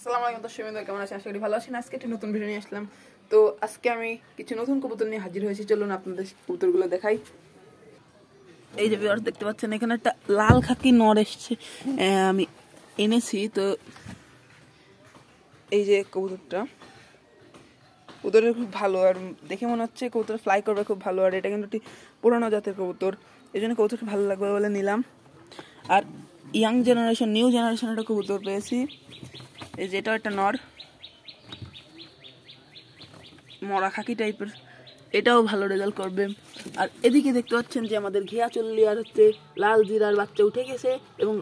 আসসালামু আলাইকুম দর্শক বন্ধুরা, কেমন আছেন? আশা করি ভালো আছেন। আজকে একটা নতুন ভিডিও নিয়ে আসলাম। তো আজকে আমি কিছু নতুন কবুতর নিয়ে হাজির হয়েছি। চলুন আপনাদের কবুতরগুলো দেখাই। এই যে ভিউয়ার্স দেখতে পাচ্ছেন, এখানে একটা লাল খাকি নর এসছে, আমি এনেছি। তো এই যে কবুতরটা, কবুতরের খুব ভালো, আর দেখে মনে হচ্ছে কবুতর ফ্লাই করবে খুব ভালো। আর এটা কিন্তু একটি পুরোনো জাতের কবুতর, এই জন্য কবুতরটা ভালো লাগবে বলে নিলাম। আর ইয়াং জেনারেশন, নিউ জেনারেশন একটা কবুতর পেয়েছি। এই যে এটাও একটা নর, মরা খাকি টাইপের, এটাও ভালো রেজাল্ট করবে। আর এদিকে দেখতে পাচ্ছেন যে আমাদের ঘিয়া চল্লি আর হচ্ছে লাল জিরার বাচ্চা উঠে গেছে, এবং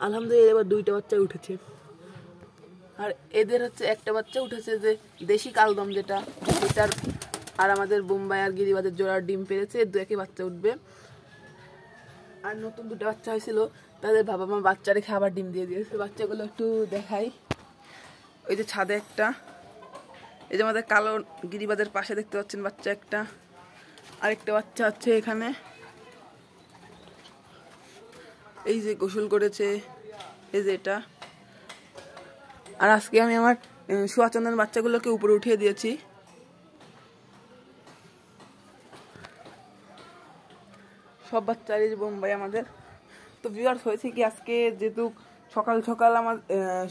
আলহামদুলিল্লাহ এবার 2টা বাচ্চা উঠেছে। আর এদের হচ্ছে একটা বাচ্চা উঠেছে যে দেশি কালদম, যেটা এটার আর আমাদের বোম্বাই আর গিরিবাজের জোড়ার ডিম পেরেছে, 2 বাচ্চা উঠবে। আর নতুন 2টা বাচ্চা হয়েছিল, তাদের বাবা মা বাচ্চা রেখে আবার ডিম দিয়ে দিয়েছে। বাচ্চাগুলো একটু দেখাই। ওই যে ছাদে একটা, এই যে আমাদের কালো গিরিবাজের পাশে দেখতে পাচ্ছেন বাচ্চা একটা, আরেকটা বাচ্চা আছে এখানে। এই যে গোসল করেছে, এই যে এটা। আর আজকে আমি আমার সুয়াচন্দন বাচ্চাগুলোকে উপরে উঠিয়ে দিয়েছি। সব বাচ্চার এই যে বোম্বাই আমাদের। তো ভিউয়ার্স হয়েছে কি, আজকে যেহেতু সকাল সকাল আমার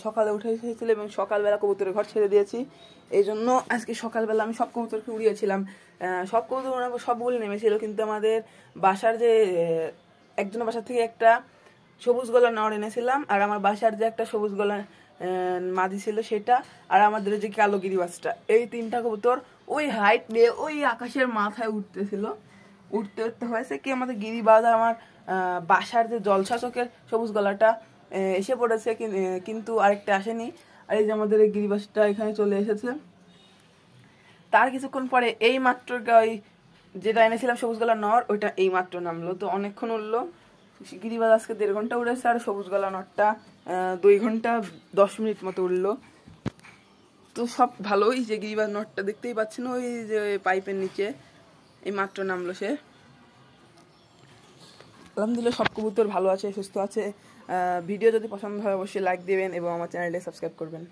সকালে উঠে এসেছিল এবং সকালবেলা কবুতরের ঘর ছেড়ে দিয়েছি, এই জন্য আজকে সকালবেলা আমি সব কবুতরকে উড়িয়েছিলাম। সব কবুতর সবগুলো নেমেছিল, কিন্তু আমাদের বাসার যে একজনের বাসার থেকে একটা সবুজ গলা নর এনেছিলাম, আর আমার বাসার যে একটা সবুজ গলা মাদি ছিল সেটা, আর আমাদের যে কালো গিরিবাজটা, এই 3টা কবুতর ওই হাইট নিয়ে ওই আকাশের মাথায় উঠতেছিল। উঠতে উঠতে হয়েছে কি, আমাদের গিরিবাজ আর আমার বাসার যে জলসা চোখের সবুজ গলাটা এসে পড়েছে, কিন্তু আরেকটা আসেনি। আর এই যে আমাদের এই গিরিবাজটা এখানে চলে এসেছে। তার কিছুক্ষণ পরে এই মাত্র ওই যেটা এনেছিলাম সবুজ গলা নর, ওইটা এই মাত্র নামলো। তো অনেকক্ষণ উঠলো। গিরিবাজ আজকে 1.5 ঘন্টা উড়েছে, আর সবুজ গলা নরটা 2 ঘন্টা 10 মিনিট মতো উঠলো। তো সব ভালোই। যে গিরিবাজ নরটা দেখতেই পাচ্ছেন, ওই যে পাইপের নিচে এই মাত্র নামলো সে। আলহামদুলিল্লাহ সব কবুতর ভালো আছে, সুস্থ আছে। ভিডিও যদি পছন্দ হয় অবশ্যই লাইক দিবেন এবং আমার চ্যানেলটি সাবস্ক্রাইব করবেন।